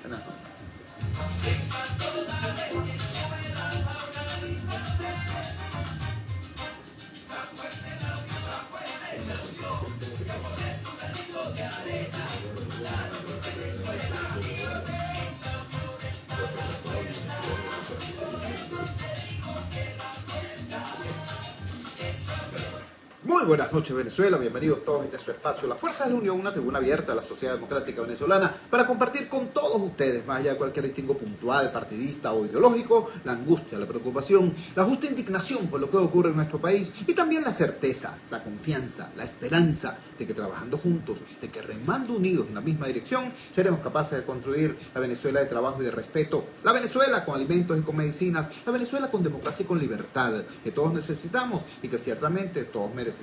Buenas noches. Muy buenas noches, Venezuela, bienvenidos todos a este su espacio, La Fuerza de la Unión, una tribuna abierta a la sociedad democrática venezolana para compartir con todos ustedes, más allá de cualquier distingo puntual, partidista o ideológico, la angustia, la preocupación, la justa indignación por lo que ocurre en nuestro país y también la certeza, la confianza, la esperanza de que trabajando juntos, de que remando unidos en la misma dirección, seremos capaces de construir la Venezuela de trabajo y de respeto, la Venezuela con alimentos y con medicinas, la Venezuela con democracia y con libertad, que todos necesitamos y que ciertamente todos merecemos.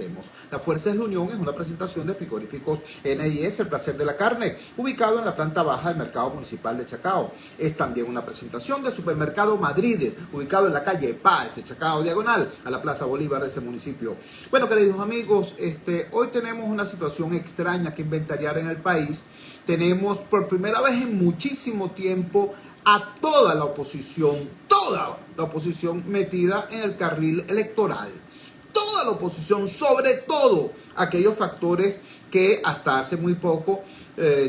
La Fuerza de la Unión es una presentación de frigoríficos NIS, El Placer de la Carne, ubicado en la planta baja del Mercado Municipal de Chacao. Es también una presentación de Supermercado Madrid, ubicado en la calle Páez de Chacao, diagonal a la Plaza Bolívar de ese municipio. Bueno, queridos amigos, hoy tenemos una situación extraña que inventariar en el país. Tenemos por primera vez en muchísimo tiempo a toda la oposición metida en el carril electoral. Toda la oposición, sobre todo aquellos factores que hasta hace muy poco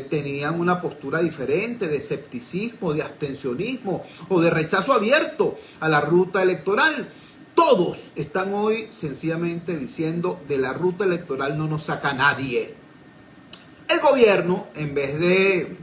tenían una postura diferente de escepticismo, de abstencionismo o de rechazo abierto a la ruta electoral. Todos están hoy sencillamente diciendo: de la ruta electoral no nos saca nadie. El gobierno, en vez de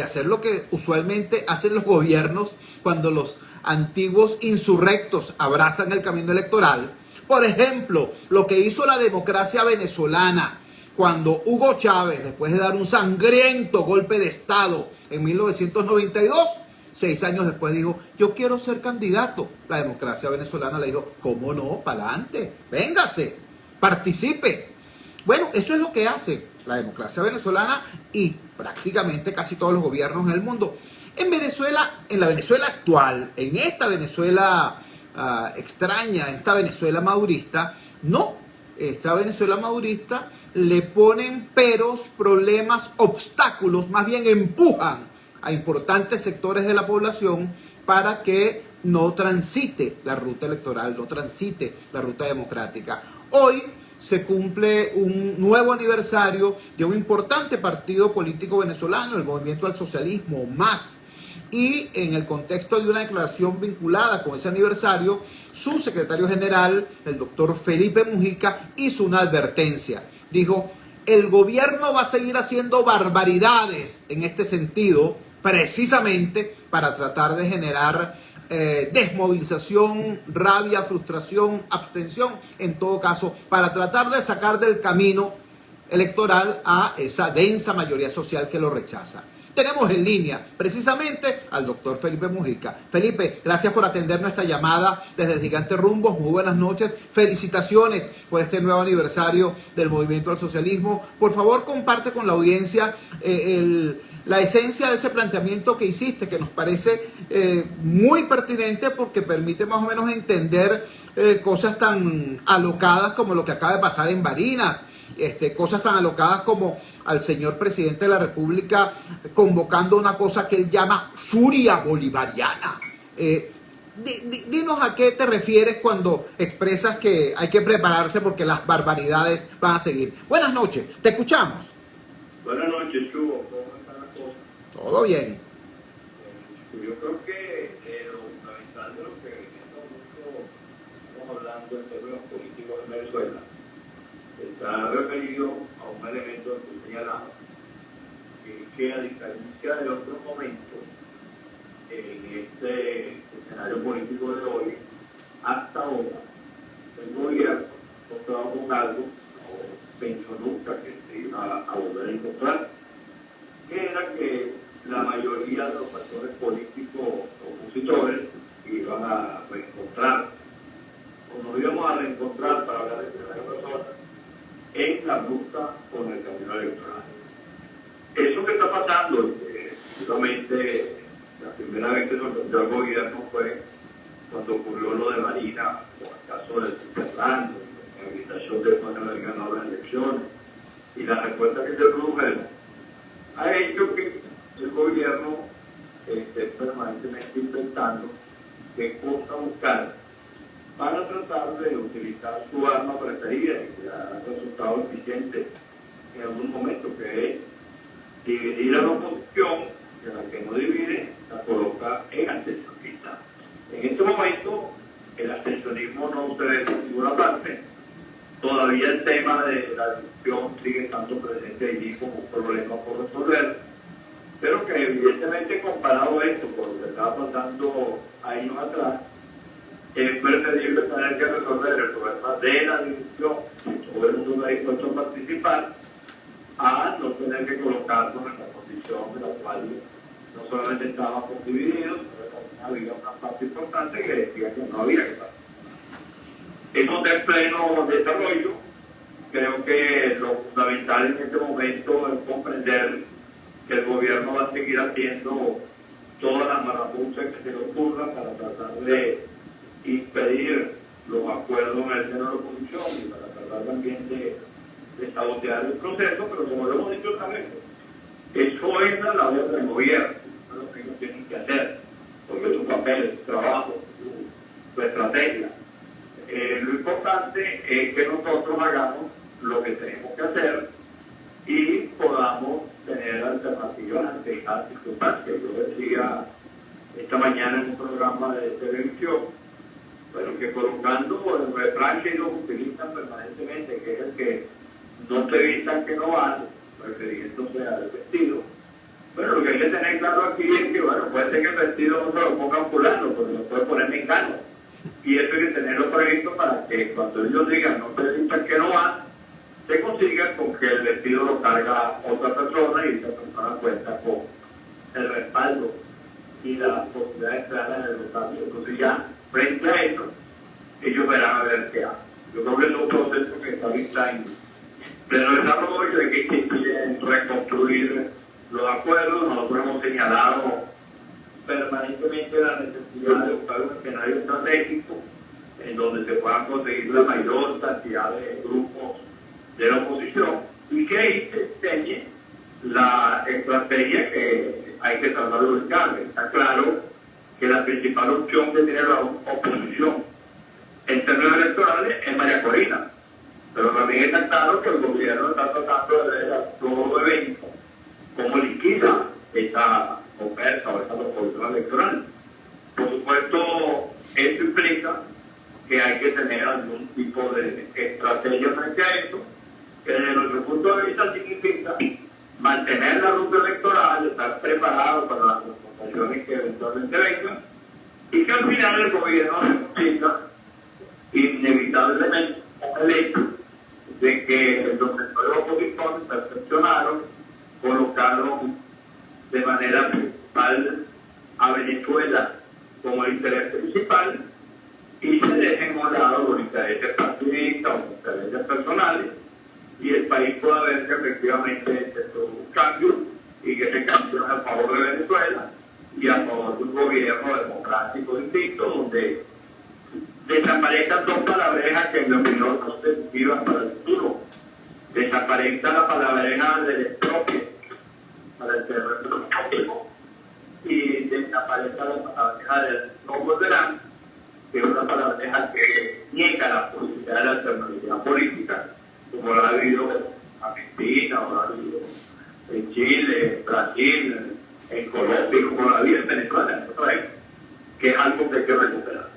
hacer lo que usualmente hacen los gobiernos cuando los antiguos insurrectos abrazan el camino electoral, por ejemplo, lo que hizo la democracia venezolana cuando Hugo Chávez, después de dar un sangriento golpe de Estado en 1992, 6 años después dijo: yo quiero ser candidato. La democracia venezolana le dijo: ¿cómo no? Para adelante, véngase, participe. Bueno, eso es lo que hace la democracia venezolana y prácticamente casi todos los gobiernos en el mundo. En Venezuela, en la Venezuela actual, en esta Venezuela extraña, esta Venezuela madurista, no, esta Venezuela madurista le ponen peros, problemas, obstáculos, más bien empujan a importantes sectores de la población para que no transite la ruta electoral, no transite la ruta democrática. Hoy se cumple un nuevo aniversario de un importante partido político venezolano, el Movimiento al Socialismo, MAS. Y en el contexto de una declaración vinculada con ese aniversario, su secretario general, el doctor Felipe Mujica, hizo una advertencia. Dijo: el gobierno va a seguir haciendo barbaridades en este sentido, precisamente para tratar de generar desmovilización, rabia, frustración, abstención, en todo caso, para tratar de sacar del camino electoral a esa densa mayoría social que lo rechaza. Tenemos en línea precisamente al doctor Felipe Mujica. Felipe, gracias por atender nuestra llamada desde el Gigante Rumbos. Muy buenas noches. Felicitaciones por este nuevo aniversario del Movimiento al Socialismo. Por favor, comparte con la audiencia la esencia de ese planteamiento que hiciste, que nos parece muy pertinente porque permite más o menos entender cosas tan alocadas como lo que acaba de pasar en Barinas, cosas tan alocadas como al señor presidente de la República convocando una cosa que él llama furia bolivariana. Dinos a qué te refieres cuando expresas que hay que prepararse porque las barbaridades van a seguir. Buenas noches, te escuchamos. Buenas noches, Chugo. ¿Cómo están las cosas? Todo bien. Yo creo que lo fundamental de lo que en este momento estamos hablando en términos políticos en Venezuela está referido a un elemento que tú señalabas, que a diferencia de otros momentos en este escenario político de hoy, hasta ahora el gobierno contaba con algo, no pensó nunca que se iba a volver a encontrar, que era que la mayoría de los factores políticos opositores iban a reencontrar, o nos íbamos a reencontrar, para hablar de primera persona, en la ruta con el camino electoral. Eso que está pasando, efectivamente, la primera vez que nos encontró el gobierno fue cuando ocurrió lo de Marina, o el caso del Fernando, la habilitación de Manuel haber ganado las elecciones, y la respuesta que se produjeron ha hecho que el gobierno qué cosa buscar para tratar de utilizar su arma preferida y que ha resultado eficiente en algún momento, que es dividir a la oposición, que la que no divide la coloca en abstencionista. En este momento el abstencionismo no se ve por ninguna parte. Todavía el tema de la división sigue estando presente allí como un problema por resolver, pero que evidentemente comparado esto con lo que estaba pasando años atrás, es preferible tener que resolver el problema de la división, si todo el mundo está dispuesto a participar, a no tener que colocarnos en la condición de la cual no solamente estábamos divididos, pero también había una parte importante que decía que no había que participar. Eso está en pleno desarrollo. Creo que lo fundamental en este momento es comprender que el gobierno va a seguir haciendo todas las marabuntas que se le ocurran para tratar de impedir los acuerdos en el seno de la oposición y para tratar también de sabotear el proceso, pero como lo hemos dicho también, eso es la labor del gobierno, es lo que ellos tienen que hacer, porque su papel, su trabajo, su estrategia. Lo importante es que nosotros hagamos lo que tenemos que hacer y podamos tener alternativas ante estas circunstancias. Yo decía esta mañana en un programa de televisión, bueno, que colocando el refrán que ellos utilizan permanentemente, que es el que no se vistan que no van, refiriéndose al vestido. Bueno, lo que hay que tener claro aquí es que, bueno, puede ser que el vestido no se lo ponga fulano, pero lo puede poner mexicano. Y eso hay que tenerlo previsto para que cuando ellos digan no se vistan que no van, se consiga con que el vestido lo carga otra persona y esa persona cuenta con el respaldo y las posibilidades claras en el votario. Entonces ya, frente a eso, ellos verán a ver qué hacen. Yo creo que es un proceso que está ahorita en pleno desarrollo, hay que reconstruir los acuerdos. Nosotros hemos señalado permanentemente la necesidad de buscar un escenario estratégico en donde se puedan conseguir la mayor cantidad de grupos de la oposición y que ahí se diseñe la estrategia que hay que tratar de buscar. Está claro que la principal opción que tiene la oposición en términos electorales es María Corina, pero también está claro que el gobierno está tratando de ver a todo evento cómo liquida esta oferta o esta proposición electoral. Por supuesto, eso implica que hay que tener algún tipo de estrategia frente a esto, que desde nuestro punto de vista significa mantener la ruta electoral, estar preparado para las confrontaciones que eventualmente vengan, y que al final el gobierno se consiga inevitablemente con el hecho de que los sectores opositores perfeccionaron, colocaron de manera principal a Venezuela como el interés principal y se dejen a un lado los intereses partidistas o los intereses personales y el país pueda ver que efectivamente se produce un cambio y que ese cambio es a favor de Venezuela y a favor de un gobierno democrático distinto donde desaparezcan dos palabrejas que en mi opinión son sensitivas para el futuro. Desaparezca la palabreja del expropio para el terrorismo y desaparezca la palabreja del no volverán, que es una palabreja que niega la posibilidad de la alternatividad política, como la ha habido en Argentina, o la ha habido en Chile, en Brasil, en Colombia, como la ha habido en Venezuela, que es algo que hay que recuperar.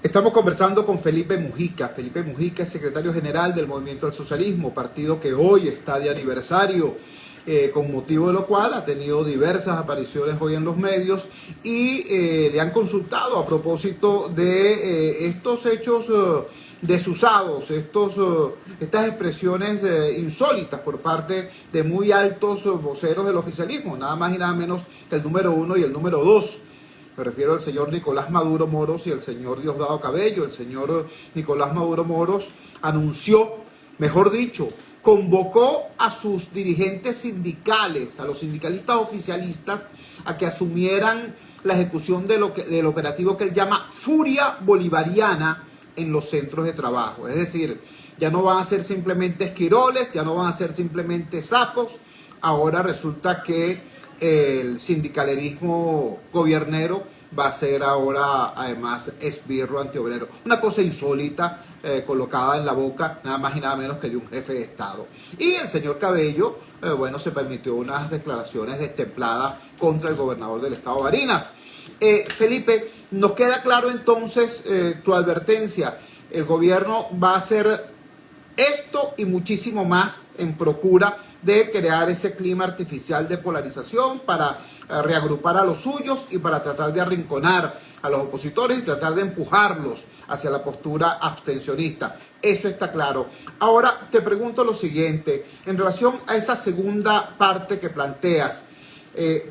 Estamos conversando con Felipe Mujica. Felipe Mujica es secretario general del Movimiento al Socialismo, partido que hoy está de aniversario, con motivo de lo cual ha tenido diversas apariciones hoy en los medios y le han consultado a propósito de estos hechos desusados, estas expresiones insólitas por parte de muy altos voceros del oficialismo, nada más y nada menos que el número 1 y el número 2. Me refiero al señor Nicolás Maduro Moros y al señor Diosdado Cabello. El señor Nicolás Maduro Moros anunció, mejor dicho, convocó a sus dirigentes sindicales, a los sindicalistas oficialistas, a que asumieran la ejecución del operativo que él llama furia bolivariana en los centros de trabajo. Es decir, ya no van a ser simplemente esquiroles, ya no van a ser simplemente sapos. Ahora resulta que el sindicalerismo gobiernero va a ser ahora además esbirro antiobrero. Una cosa insólita colocada en la boca nada más y nada menos que de un jefe de Estado. Y el señor Cabello, bueno, se permitió unas declaraciones destempladas contra el gobernador del estado Barinas. Felipe, nos queda claro entonces tu advertencia. El gobierno va a hacer esto y muchísimo más en procura de crear ese clima artificial de polarización para reagrupar a los suyos y para tratar de arrinconar a los opositores y tratar de empujarlos hacia la postura abstencionista. Eso está claro. Ahora te pregunto lo siguiente, en relación a esa segunda parte que planteas,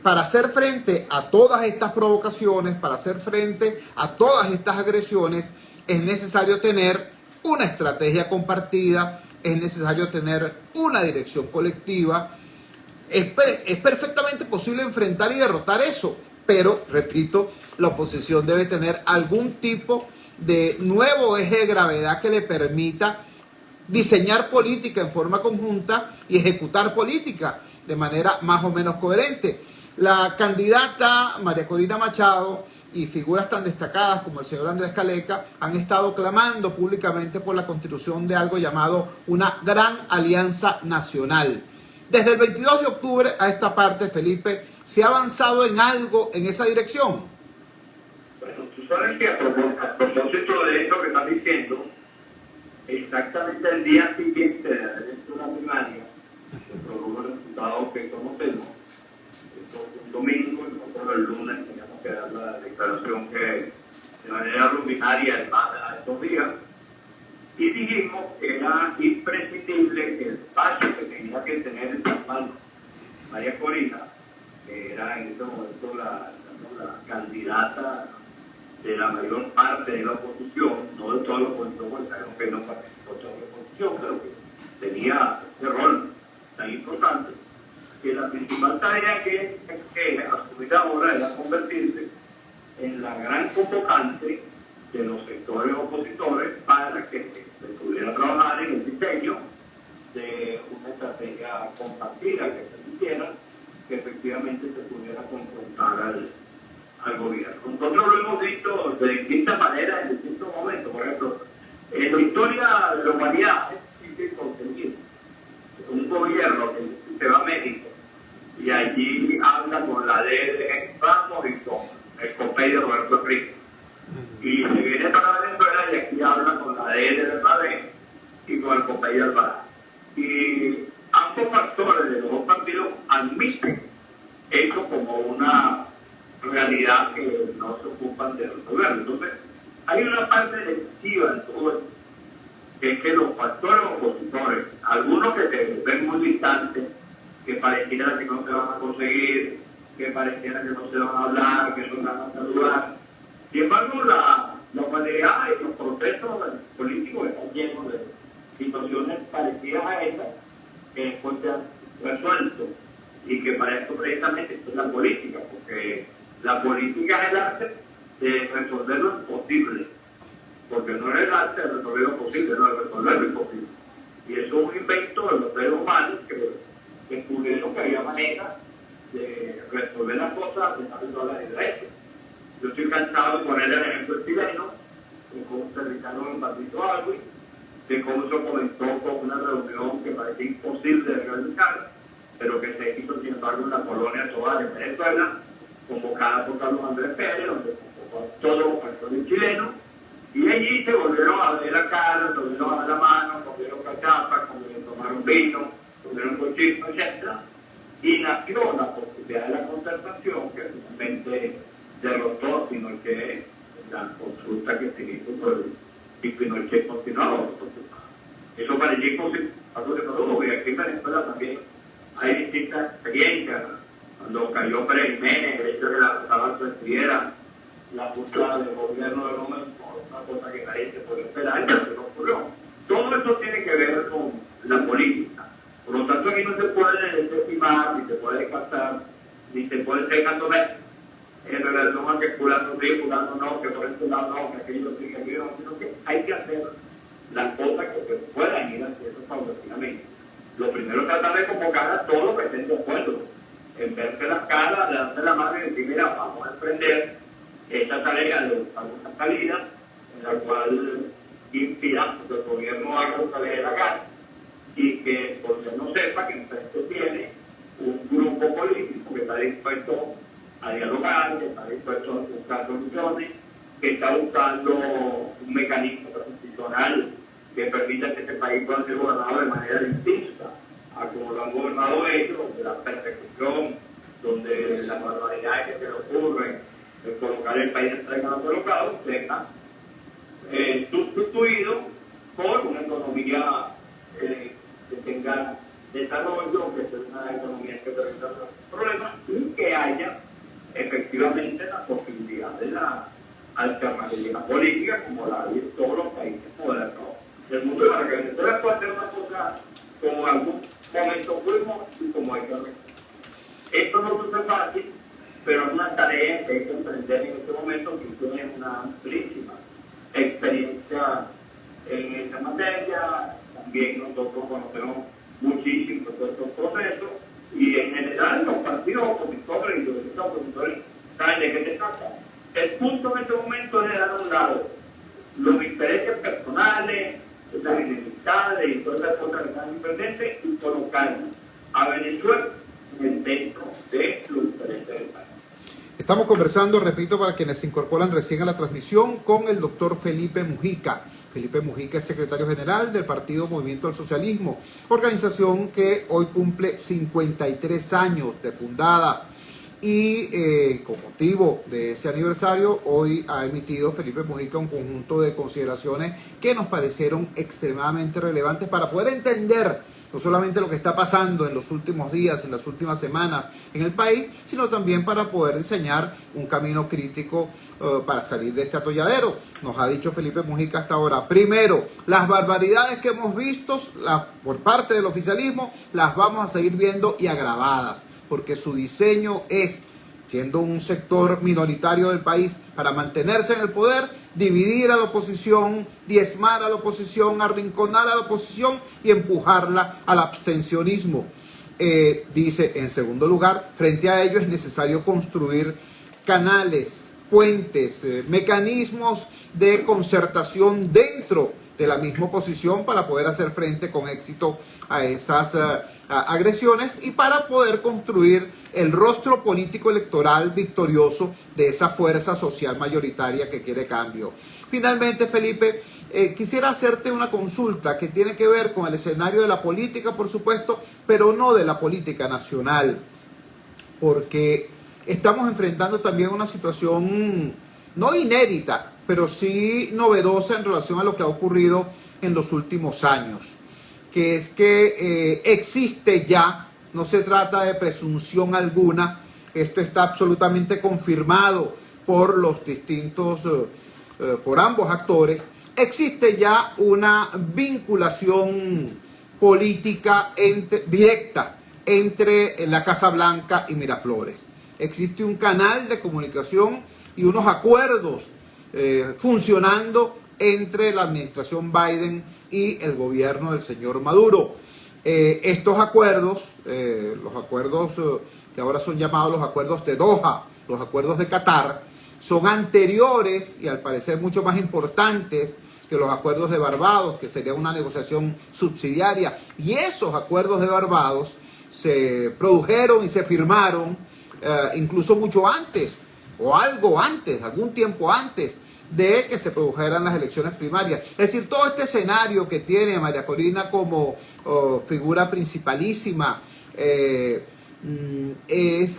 para hacer frente a todas estas provocaciones, para hacer frente a todas estas agresiones, es necesario tener una estrategia compartida, es necesario tener una dirección colectiva. Es perfectamente posible enfrentar y derrotar eso, pero, repito, la oposición debe tener algún tipo de nuevo eje de gravedad que le permita diseñar política en forma conjunta y ejecutar política de manera más o menos coherente. La candidata María Corina Machado y figuras tan destacadas como el señor Andrés Caleca han estado clamando públicamente por la constitución de algo llamado una gran alianza nacional. Desde el 22 de octubre a esta parte, Felipe, ¿se ha avanzado en algo en esa dirección? Bueno, tú sabes que a propósito de esto que estás diciendo, exactamente el día siguiente de la elección primaria, se produjo el resultado que conocemos. Esto fue un domingo y nosotros el lunes teníamos que dar la declaración que de manera rutinaria a estos días. Y dijimos que era imprescindible que el espacio que tenía que tener en San Juan María Corina, que era en este momento la candidata de la mayor parte de la oposición, no de toda la oposición, porque sabemos que no participó toda la oposición, pero que tenía ese rol tan importante, que la principal tarea que asumir ahora era convertirse en la gran convocante de los sectores opositores para que se pudiera trabajar en el diseño de una estrategia compartida que permitiera que efectivamente se pudiera confrontar al gobierno. Nosotros lo hemos visto de distintas maneras en distintos momentos. Por ejemplo, en la historia de la humanidad es difícil conseguir un gobierno que se va a México y allí habla con la de Ramos y con el COPEI de Roberto Enrique. Y se viene para Venezuela y aquí habla con la de Bernabé y con el COPEI de Alvarado. Y ambos factores de los dos partidos admiten eso como una realidad que no se ocupan de resolver. Entonces, hay una parte decisiva en todo esto, que es que los factores opositores, algunos que se ven muy distantes, que pareciera que no se van a conseguir, que pareciera que no se van a hablar, que no se van a saludar. Sin embargo, la humanidad y los procesos políticos están llenos de situaciones parecidas a estas que después se han resuelto y que para esto precisamente es la política, porque la política es el arte de resolver lo imposible, porque no es el arte de resolver lo posible, no es resolver lo imposible. Y eso es un invento de los seres humanos que descubrieron que había manera de resolver las cosas de la derecha. Yo estoy cansado de poner el ejemplo chileno, de cómo se dedicaron en Patricio Alves, de cómo se comenzó con una reunión que parecía imposible de realizar, pero que se hizo sin embargo en la colonia Tobar en Venezuela, convocada por Carlos Andrés Pérez, donde convocó a todos los actores chilenos, y allí se volvieron a ver la cara, se volvieron a dar la mano, comieron cachapas, tomaron vino, comieron cochino, etc. Y nació la posibilidad de la concertación que finalmente derrotó a Pinochet la consulta que se hizo y Pinochet continuaba. Eso parecía imposible, y aquí en Venezuela también hay distintas experiencias. Cuando cayó Pérez Jiménez, el hecho de que la Rosa presidiera la junta del gobierno de López, una cosa que nadie se puede esperar, pero que no ocurrió. Todo esto tiene que ver con la política. Por lo tanto, aquí no se puede desestimar, ni se puede descartar, ni se puede ser cantonés en relación a que fulano sí, fulano no, que por este lado no, que aquello sí, que aquello no, sino que hay que hacer las cosas que se puedan ir haciendo paulatinamente. Lo primero es tratar de convocar a todos los que estén de acuerdo, en verse las caras, de darse la mano y decir, mira, vamos a emprender esta tarea de buscar una salida en la cual inspiramos que el gobierno haga lo que le la gana y que el gobierno sepa que enfrente tiene un grupo político que está dispuesto a dialogar, que está dispuesto a buscar soluciones, que está buscando un mecanismo constitucional que permita que este país pueda ser gobernado de manera distinta a como lo han gobernado ellos, donde la persecución, donde las barbaridades que se le ocurren, de colocar el país en el colocado, tenga sustituido por una economía que tenga desarrollo, que sea una economía que permita los problemas y que haya efectivamente la posibilidad de la alternativa política como la hay en todos los países modernos del mundo, para que Venezuela pueda hacer una cosa como en algún momento fuimos y como hay que hacer. Esto no es fácil, pero es una tarea que hay que emprender en este momento, que tiene una amplísima experiencia en esta materia. También nosotros conocemos muchísimo de estos procesos y en general los partidos opositores y los opositores saben de qué se trata. El punto en este momento es dejar a un lado los intereses personales, las enemistades y todas las cosas que están presentes y colocar a Venezuela en el centro de los intereses del país. Estamos conversando, repito, para quienes se incorporan recién a la transmisión, con el doctor Felipe Mujica. Felipe Mujica es secretario general del Partido Movimiento al Socialismo, organización que hoy cumple 53 años de fundada. Y con motivo de ese aniversario, hoy ha emitido Felipe Mujica un conjunto de consideraciones que nos parecieron extremadamente relevantes para poder entender no solamente lo que está pasando en los últimos días, en las últimas semanas en el país, sino también para poder diseñar un camino crítico para salir de este atolladero. Nos ha dicho Felipe Mujica hasta ahora, primero, las barbaridades que hemos visto por parte del oficialismo, las vamos a seguir viendo y agravadas, porque su diseño es, siendo un sector minoritario del país, para mantenerse en el poder, dividir a la oposición, diezmar a la oposición, arrinconar a la oposición y empujarla al abstencionismo. Dice, en segundo lugar, frente a ello es necesario construir canales, puentes, mecanismos de concertación dentro de la misma oposición para poder hacer frente con éxito a esas agresiones y para poder construir el rostro político electoral victorioso de esa fuerza social mayoritaria que quiere cambio. Finalmente, Felipe, quisiera hacerte una consulta que tiene que ver con el escenario de la política, por supuesto, pero no de la política nacional, porque estamos enfrentando también una situación no inédita, pero sí novedosa en relación a lo que ha ocurrido en los últimos años, que es que existe ya, no se trata de presunción alguna, esto está absolutamente confirmado por los distintos, por ambos actores, existe ya una vinculación política directa entre la Casa Blanca y Miraflores. Existe un canal de comunicación y unos acuerdos funcionando entre la administración Biden y el gobierno del señor Maduro. Estos acuerdos, los acuerdos que ahora son llamados los acuerdos de Doha, los acuerdos de Qatar, son anteriores y al parecer mucho más importantes que los acuerdos de Barbados, que sería una negociación subsidiaria. Y esos acuerdos de Barbados se produjeron y se firmaron incluso mucho antes, o algo antes, algún tiempo antes de que se produjeran las elecciones primarias. Es decir, todo este escenario que tiene María Corina como figura principalísima es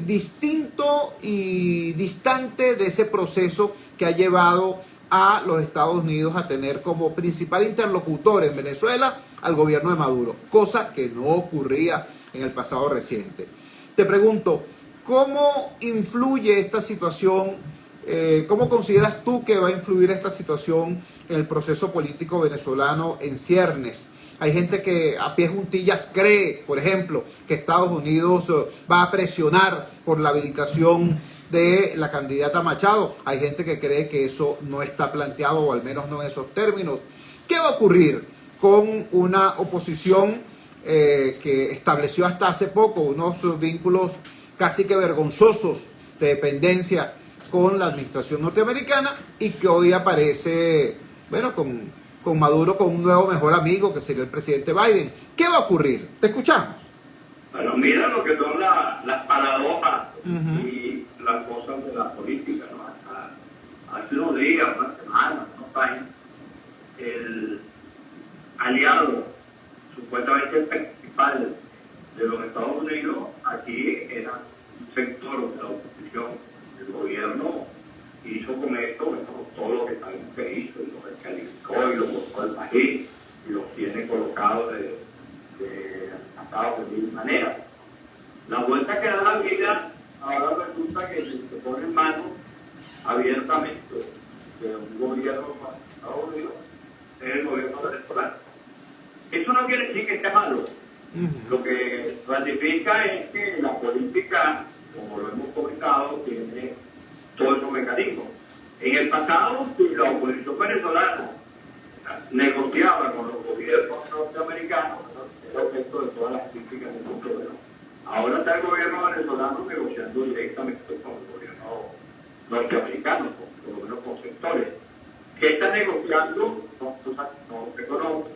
distinto y distante de ese proceso que ha llevado a los Estados Unidos a tener como principal interlocutor en Venezuela al gobierno de Maduro, cosa que no ocurría en el pasado reciente. Te pregunto, ¿cómo influye esta situación? ¿Cómo consideras tú que va a influir esta situación en el proceso político venezolano en ciernes? Hay gente que a pies juntillas cree, por ejemplo, que Estados Unidos va a presionar por la habilitación de la candidata Machado. Hay gente que cree que eso no está planteado, o al menos no en esos términos. ¿Qué va a ocurrir con una oposición que estableció hasta hace poco unos vínculos casi que vergonzosos de dependencia con la administración norteamericana y que hoy aparece, bueno, con Maduro, con un nuevo mejor amigo que sería el presidente Biden. ¿Qué va a ocurrir? Te escuchamos. Bueno, mira lo que son las paradojas y las cosas de la política, ¿no? Hace unos días, una semana, unos años, el aliado supuestamente principal de los Estados Unidos aquí era un sector de la oposición. El gobierno hizo con esto, bueno, todo lo que sabemos que hizo, y lo descalificó y lo botó al país y lo tiene colocado de mil maneras. La vuelta que da la vida ahora resulta que se pone en manos abiertamente de un gobierno de Estados Unidos, es el gobierno venezolano. Eso no quiere decir que esté malo. Lo que ratifica es que la política, como lo hemos comentado, tiene todos esos mecanismos. En el pasado, si la oposición venezolana negociaba con los gobiernos norteamericanos, era objeto de todas las críticas del mundo. Ahora está el gobierno venezolano negociando directamente con el gobierno norteamericano, por lo menos con sectores. ¿Qué está negociando? No se conoce.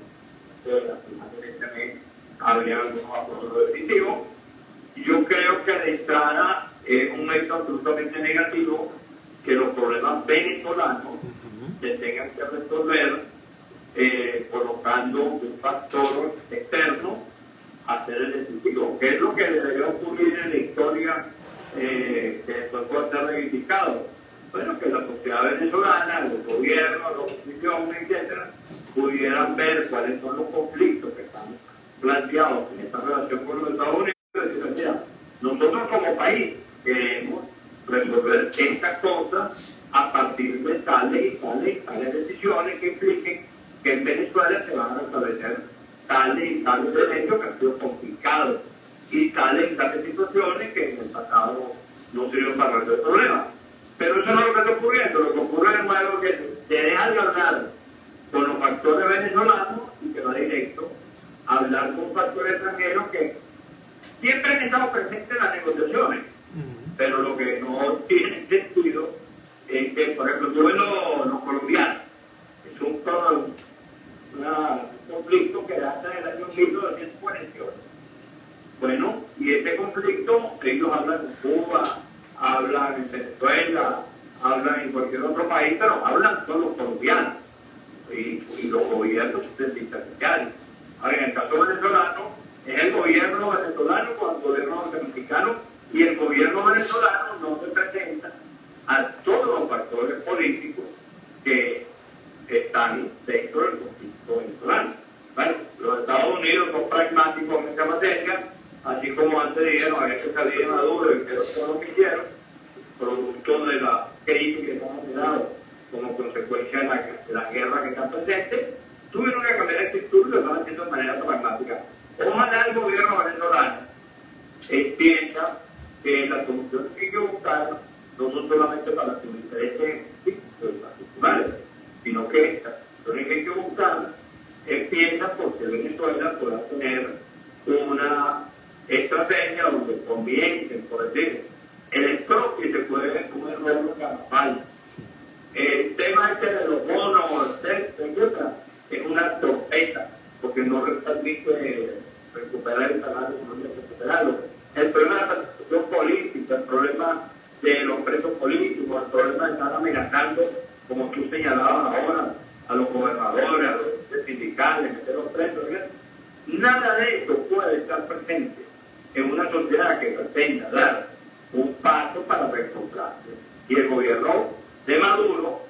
Evidentemente habría algunos acuerdos definitivos. Yo creo que de entrada es un hecho absolutamente negativo que los problemas venezolanos se tengan que resolver colocando un factor externo a ser el decisivo, que es lo que debería ocurrir en la historia que después puede ser reivindicado. Bueno, que la sociedad venezolana, los gobiernos, la oposición, etcétera, pudieran ver cuáles son los conflictos que están planteados en esta relación con los Estados Unidos y decir, mira, nosotros como país queremos resolver estas cosas a partir de tales decisiones que impliquen que en Venezuela se van a establecer tales y tales derechos que han sido complicados y tales situaciones que en el pasado no sirven para resolver problemas. Pero eso no es lo que está ocurriendo. Lo que ocurre es bueno, que se deja de hablar con los factores venezolanos y que va directo a hablar con factores extranjeros que siempre han estado presentes en las negociaciones. Pero lo que no tiene sentido es que, por ejemplo, tú ves los colombianos, es un conflicto que data del año 1948. Bueno, y este conflicto, ellos hablan en Cuba, hablan en Venezuela, hablan en cualquier otro país, pero hablan con los colombianos y los gobiernos dictatoriales. Ahora, en el caso venezolano, es el gobierno venezolano con el gobierno norteamericano, y el gobierno venezolano no se presenta a todos los factores políticos que están dentro del conflicto venezolano. Bueno, los Estados Unidos son pragmáticos en esta materia, así como antes dijeron, había que salir de Maduro, y creo que no lo que hicieron, producto de la crisis que se han generado como consecuencia de la guerra que está presente, tuvieron que cambiar la actitud y lo están haciendo de manera pragmática. Ojalá el gobierno venezolano entienda que las soluciones que hay que buscar no son solamente para sus intereses particulares, sino que las soluciones que hay que buscar empiezan porque Venezuela pueda tener una estrategia donde comiencen, por decir, el stock que se puede ver como un error garrafal. El tema este de los bonos, etcétera, es una trompeta, porque no permite recuperar el salario, no hay que recuperarlo. El problema de la persecución política, el problema de los presos políticos, el problema de estar amenazando, como tú señalabas ahora, a los gobernadores, a los sindicales, meterlos presos, nada de eso puede estar presente en una sociedad que pretenda dar un paso para reencontrarse. Y el gobierno de Maduro,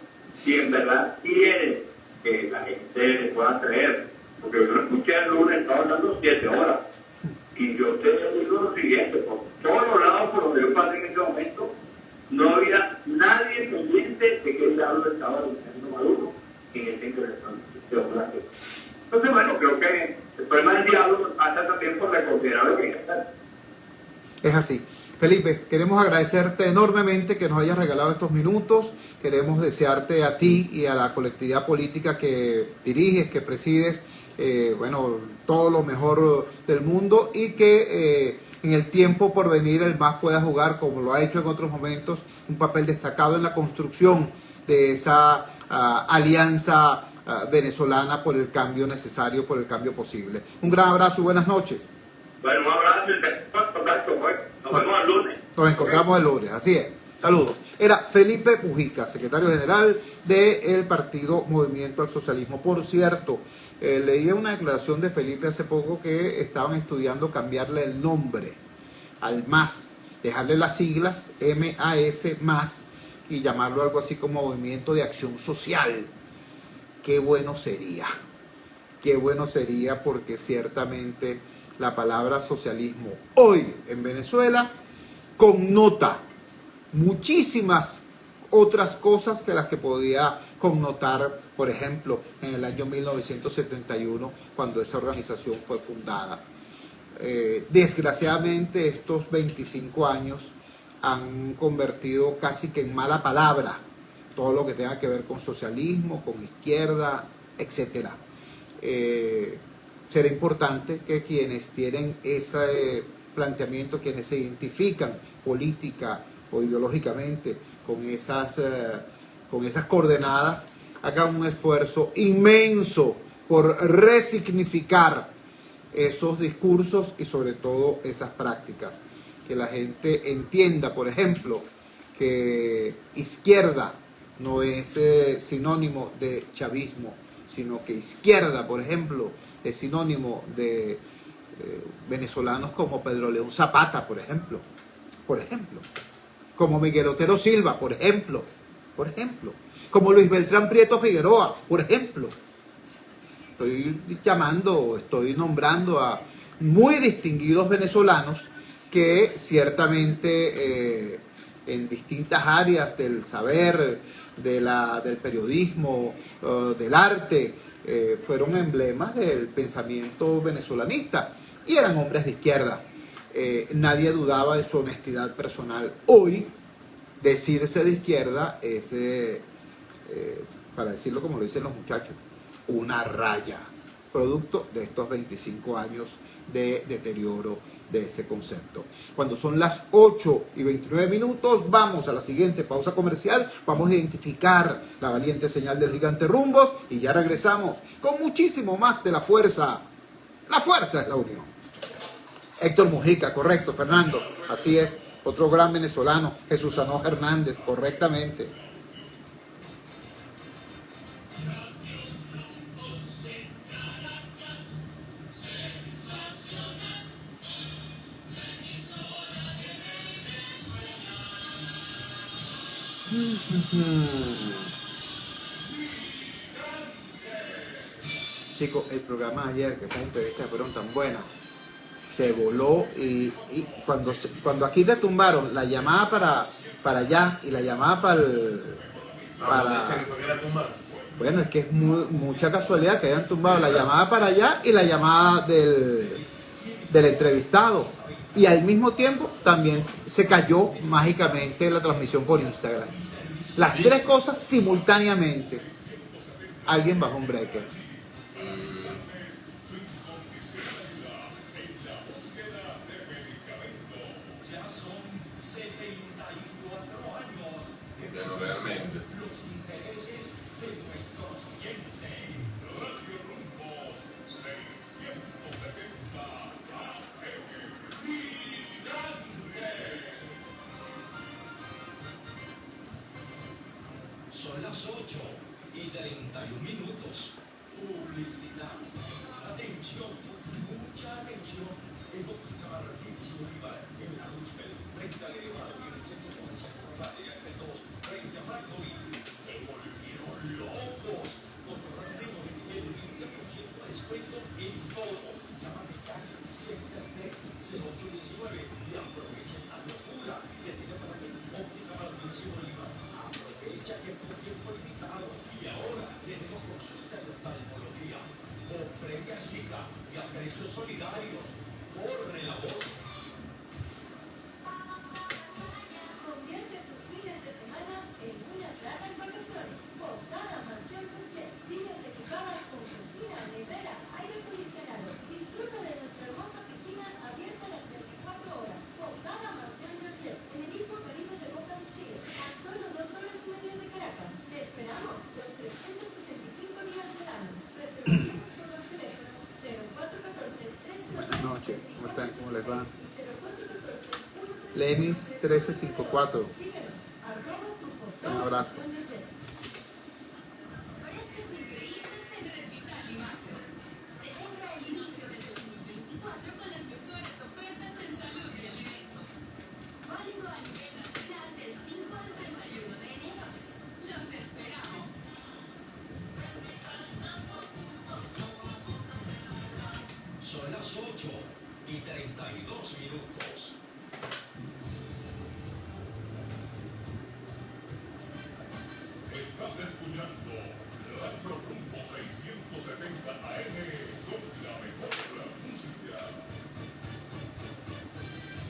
si en verdad quiere que la gente le pueda creer, porque yo lo escuché el lunes, estaba hablando 7 horas, y yo te digo lo siguiente, por todos los lados por donde yo pasé en ese momento, no había nadie pendiente de que el diablo estaba diciendo Maduro en esta intervención. Entonces, bueno, creo que el problema del diablo pasa también por reconsiderar lo que hay que hacer. Es así. Felipe, queremos agradecerte enormemente que nos hayas regalado estos minutos. Queremos desearte a ti y a la colectividad política que diriges, que presides, bueno, todo lo mejor del mundo, y que en el tiempo por venir el MAS pueda jugar, como lo ha hecho en otros momentos, un papel destacado en la construcción de esa alianza venezolana por el cambio necesario, por el cambio posible. Un gran abrazo y buenas noches. Bueno, un abrazo y te contacto, pues. Nos vemos el lunes. Nos encontramos el lunes, así es. Saludos. Era Felipe Mujica, secretario general del partido Movimiento al Socialismo. Por cierto, leí una declaración de Felipe hace poco que estaban estudiando cambiarle el nombre al MAS, dejarle las siglas MAS, MAS, y llamarlo algo así como Movimiento de Acción Social. Qué bueno sería porque ciertamente la palabra socialismo hoy en Venezuela connota muchísimas otras cosas que las que podía connotar, por ejemplo, en el año 1971, cuando esa organización fue fundada. Desgraciadamente, estos 25 años han convertido casi que en mala palabra todo lo que tenga que ver con socialismo, con izquierda, etc. Será importante que quienes tienen ese planteamiento, quienes se identifican política o ideológicamente con esas coordenadas, hagan un esfuerzo inmenso por resignificar esos discursos y sobre todo esas prácticas. Que la gente entienda, por ejemplo, que izquierda no es sinónimo de chavismo, sino que izquierda, por ejemplo, es sinónimo de venezolanos como Pedro León Zapata, por ejemplo, como Miguel Otero Silva, por ejemplo, como Luis Beltrán Prieto Figueroa, por ejemplo. Estoy nombrando a muy distinguidos venezolanos que ciertamente en distintas áreas del saber, del periodismo, del arte, fueron emblemas del pensamiento venezolanista y eran hombres de izquierda. Nadie dudaba de su honestidad personal. Hoy, decirse de izquierda es, para decirlo como lo dicen los muchachos, una raya, producto de estos 25 años de deterioro de ese concepto. Cuando son las 8:29, vamos a la siguiente pausa comercial, vamos a identificar la valiente señal del gigante Rumbos y ya regresamos con muchísimo más de la fuerza. La fuerza es la unión. Héctor Mujica, correcto, Fernando, así es, otro gran venezolano, Jesús Sanó Hernández, correctamente. Chicos, el programa de ayer, que esas entrevistas fueron tan buenas, se voló y cuando aquí te tumbaron la llamada para allá y la llamada para bueno, es que es mucha casualidad que hayan tumbado la llamada para allá y la llamada del entrevistado. Y al mismo tiempo también se cayó mágicamente la transmisión por Instagram. Las tres cosas simultáneamente. Alguien bajó un breaker. Son las 8:31. Publicidad. Atención, mucha atención. En Óptica Barranquilla Bolívar, en la Roosevelt, frente al elevado y en el centro comercial Colombia, de 2, frente a Factory, se volvieron locos. Contratemos el 20% de descuento en todo. Llámame ya, 730819 y aprovecha esa locura que tiene para ti Óptica Barranquilla Bolívar. Aprovecha que es por tiempo limitado y ahora tenemos consulta de oftalmología con previa cita y a precios solidarios. Corre la voz. Lenis 1354. Un abrazo. Precios increíbles en Red Vital y Macro. Celebra el inicio del 2024 con las mejores ofertas en salud y alimentos. Válido a nivel nacional del 5 al 31 de enero. Los esperamos. Son las 8:32. Estás escuchando Radio Rumbo 670 AM con la mejor música.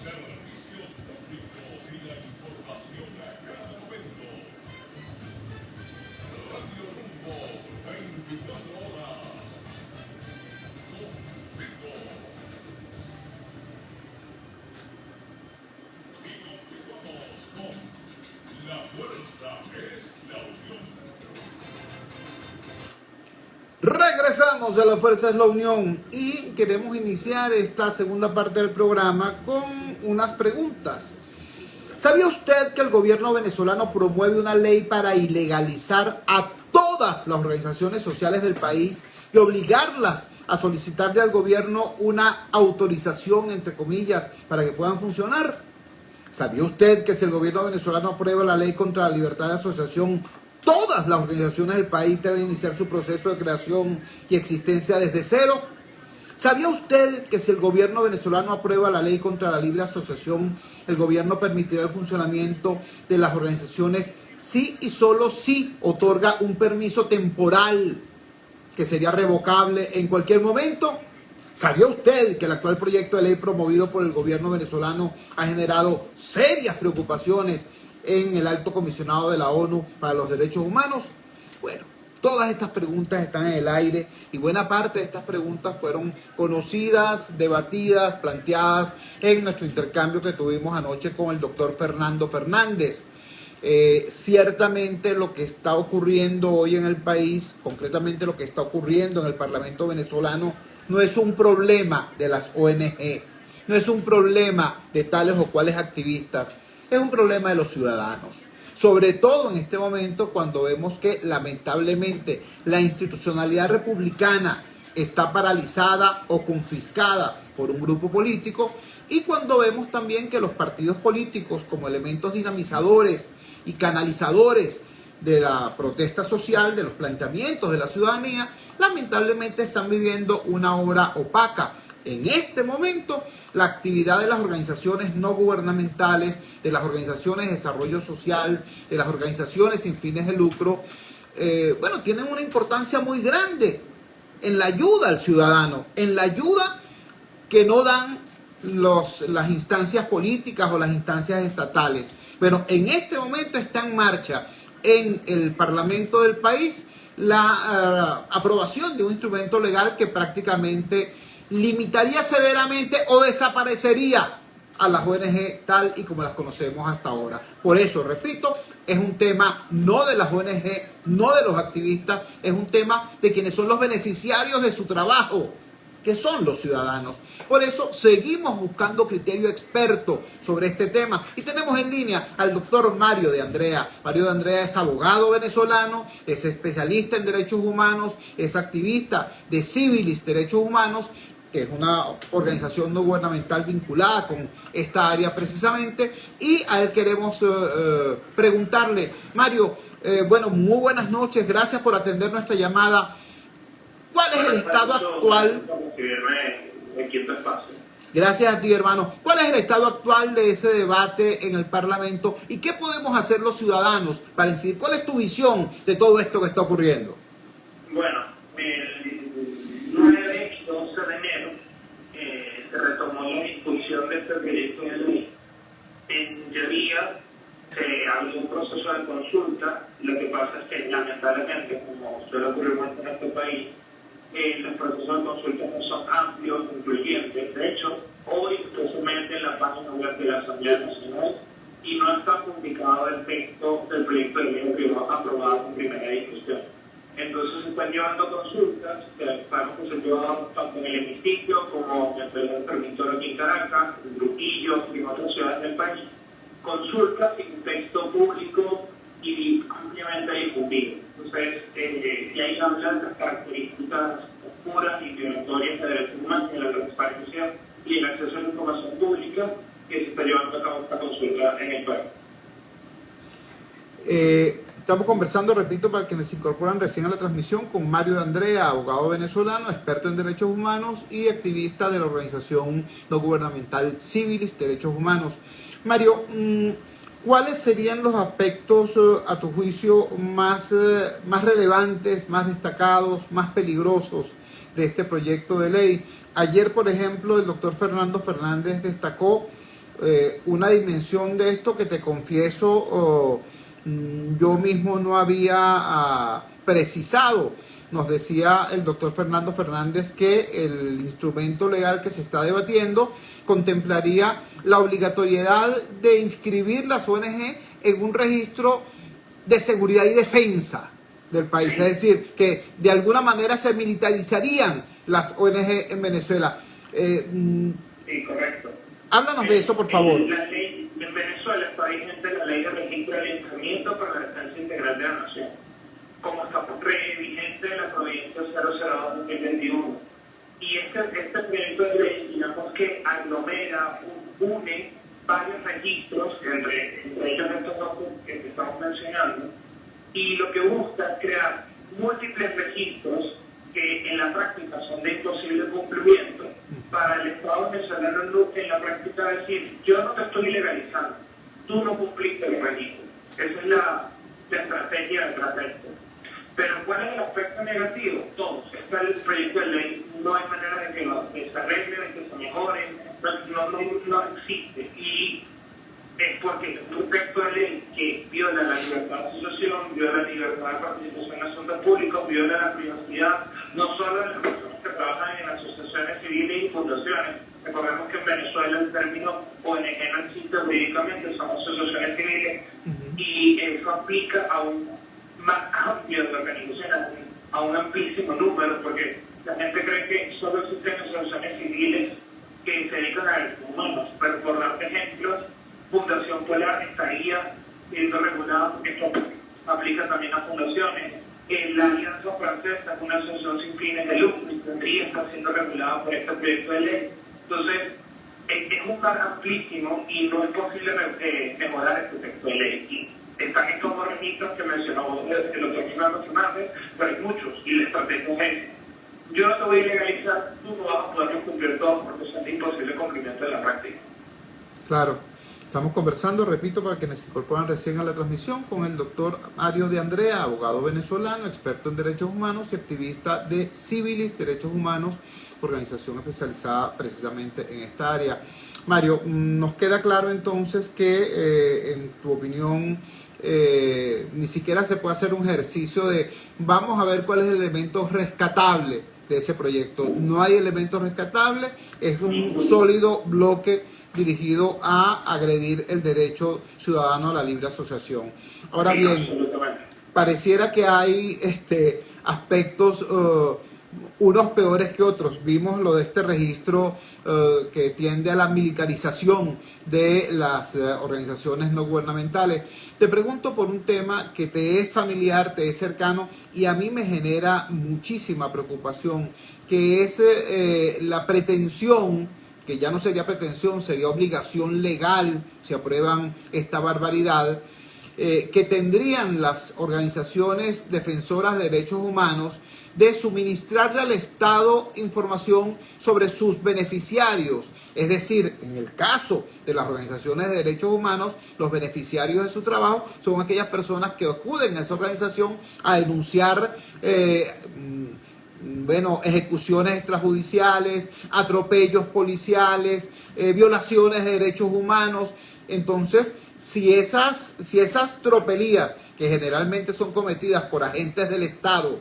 Servicios públicos y la información a cada momento. Radio Rumbo 24 horas. Contigo. Y continuamos con La Fuerza es la Unión. Regresamos a La Fuerza es la Unión y queremos iniciar esta segunda parte del programa con unas preguntas. ¿Sabía usted que el gobierno venezolano promueve una ley para ilegalizar a todas las organizaciones sociales del país y obligarlas a solicitarle al gobierno una autorización, entre comillas, para que puedan funcionar? ¿Sabía usted que si el gobierno venezolano aprueba la ley contra la libertad de asociación, todas las organizaciones del país deben iniciar su proceso de creación y existencia desde cero? ¿Sabía usted que si el gobierno venezolano aprueba la ley contra la libre asociación, el gobierno permitirá el funcionamiento de las organizaciones si y solo si otorga un permiso temporal que sería revocable en cualquier momento? ¿Sabía usted que el actual proyecto de ley promovido por el gobierno venezolano ha generado serias preocupaciones en el Alto Comisionado de la ONU para los Derechos Humanos? Bueno, todas estas preguntas están en el aire y buena parte de estas preguntas fueron conocidas, debatidas, planteadas en nuestro intercambio que tuvimos anoche con el doctor Fernando Fernández. Ciertamente lo que está ocurriendo hoy en el país, concretamente lo que está ocurriendo en el Parlamento venezolano, no es un problema de las ONG, no es un problema de tales o cuales activistas, es un problema de los ciudadanos. Sobre todo en este momento cuando vemos que lamentablemente la institucionalidad republicana está paralizada o confiscada por un grupo político y cuando vemos también que los partidos políticos como elementos dinamizadores y canalizadores de la protesta social, de los planteamientos de la ciudadanía, lamentablemente están viviendo una hora opaca. En este momento, la actividad de las organizaciones no gubernamentales, de las organizaciones de desarrollo social, de las organizaciones sin fines de lucro, tienen una importancia muy grande en la ayuda al ciudadano, en la ayuda que no dan las instancias políticas o las instancias estatales. Pero en este momento está en marcha en el Parlamento del país la aprobación de un instrumento legal que prácticamente limitaría severamente o desaparecería a las ONG tal y como las conocemos hasta ahora. Por eso, repito, es un tema no de las ONG, no de los activistas, es un tema de quienes son los beneficiarios de su trabajo, que son los ciudadanos. Por eso seguimos buscando criterio experto sobre este tema y tenemos en línea al doctor Mario de Andrea. Mario de Andrea es abogado venezolano, es especialista en derechos humanos, es activista de Civilis Derechos Humanos, que es una organización no gubernamental vinculada con esta área precisamente, y a él queremos preguntarle, Mario, muy buenas noches, gracias por atender nuestra llamada. ¿Cuál es el estado actual? Gracias a ti, hermano. ¿Cuál es el estado actual de ese debate en el Parlamento y qué podemos hacer los ciudadanos para incidir? ¿Cuál es tu visión de todo esto que está ocurriendo? Bueno, el 9 y 11 de enero se retomó la discusión de este proyecto de ley. En teoría, se abrió un proceso de consulta. Lo que pasa es que, lamentablemente, como suele ocurrir mucho en este país, los procesos de consulta no son amplios, incluyentes. De hecho, hoy usted se mete en la página web de la Asamblea Nacional y no está publicado el texto del proyecto de ley que va aprobado en primera discusión. Entonces se están llevando consultas, que se han llevado tanto en el hemiciclo como en el permisor aquí en Caracas, en Trujillo y en otras ciudades del país, consultas sin texto público y ampliamente difundido. Entonces, y ahí hablan de las características oscuras y violatorias de derechos humanos, de la transparencia y el acceso a la información pública que se está llevando a cabo esta consulta en el país. Estamos conversando, repito, para quienes se incorporan recién a la transmisión, con Mario de Andrea, abogado venezolano, experto en derechos humanos y activista de la organización no gubernamental Civilis Derechos Humanos. Mario, ¿cuáles serían los aspectos, a tu juicio, más relevantes, más destacados, más peligrosos de este proyecto de ley? Ayer, por ejemplo, el doctor Fernando Fernández destacó una dimensión de esto que, te confieso, yo mismo no había precisado. Nos decía el doctor Fernando Fernández que el instrumento legal que se está debatiendo contemplaría la obligatoriedad de inscribir las ONG en un registro de seguridad y defensa del país. Es decir, que de alguna manera se militarizarían las ONG en Venezuela. Sí, correcto. Háblanos de eso, por favor. La ley en Venezuela está vigente la ley de registro de alistamiento para la defensa integral de la nación, como está vigente la provincia 002-2021. Y este proyecto de ley, digamos que aglomera, une varios registros, entre ellos estos dos que estamos mencionando, y lo que busca es crear múltiples registros que en la práctica son de imposible cumplimiento para el Estado venezolano en la práctica decir, yo no te estoy legalizando, tú no cumpliste el registro. Esa es la estrategia detrás de esto. Pero ¿cuál es el aspecto negativo? Todos. Está el proyecto de ley, no hay manera de que se arreglen, de que se mejoren, no existe. Y es porque es un texto de ley que viola la libertad de asociación, viola la libertad de participación en asuntos públicos, viola la privacidad, no solo de las personas que trabajan en asociaciones civiles y fundaciones. Recordemos que en Venezuela el término ONG no existe jurídicamente, son asociaciones civiles, y eso aplica a un más amplio de organizaciones, a un amplísimo número, porque la gente cree que solo existen asociaciones civiles que se dedican a derechos humanos, pero por darte ejemplos, Fundación Polar estaría siendo regulada porque esto aplica también a fundaciones. La Alianza Francesa es una asociación sin fines de lucro y tendría que estar siendo regulada por este proyecto de ley. Entonces, es un mar amplísimo y no es posible mejorar este texto de ley. Y están estos dos registros que mencionó el doctor Fernando Fernández, pero hay muchos y la estrategia es: yo no te voy a legalizar, tú no vas a poder cumplir todo porque es imposible cumplimiento de la práctica. Claro. Estamos conversando, repito, para quienes se incorporan recién a la transmisión, con el doctor Mario de Andrea, abogado venezolano, experto en derechos humanos y activista de Civilis Derechos Humanos, organización especializada precisamente en esta área. Mario, nos queda claro entonces que, en tu opinión, ni siquiera se puede hacer un ejercicio de vamos a ver cuál es el elemento rescatable de ese proyecto. No hay elementos rescatables, es un sólido bloque dirigido a agredir el derecho ciudadano a la libre asociación. Ahora bien, pareciera que hay aspectos, unos peores que otros. Vimos lo de este registro que tiende a la militarización de las organizaciones no gubernamentales. Te pregunto por un tema que te es familiar, te es cercano y a mí me genera muchísima preocupación, que es la pretensión, que ya no sería pretensión, sería obligación legal, si aprueban esta barbaridad, que tendrían las organizaciones defensoras de derechos humanos de suministrarle al Estado información sobre sus beneficiarios. Es decir, en el caso de las organizaciones de derechos humanos, los beneficiarios de su trabajo son aquellas personas que acuden a esa organización a denunciar ejecuciones extrajudiciales, atropellos policiales, violaciones de derechos humanos. Entonces, si esas tropelías, que generalmente son cometidas por agentes del Estado,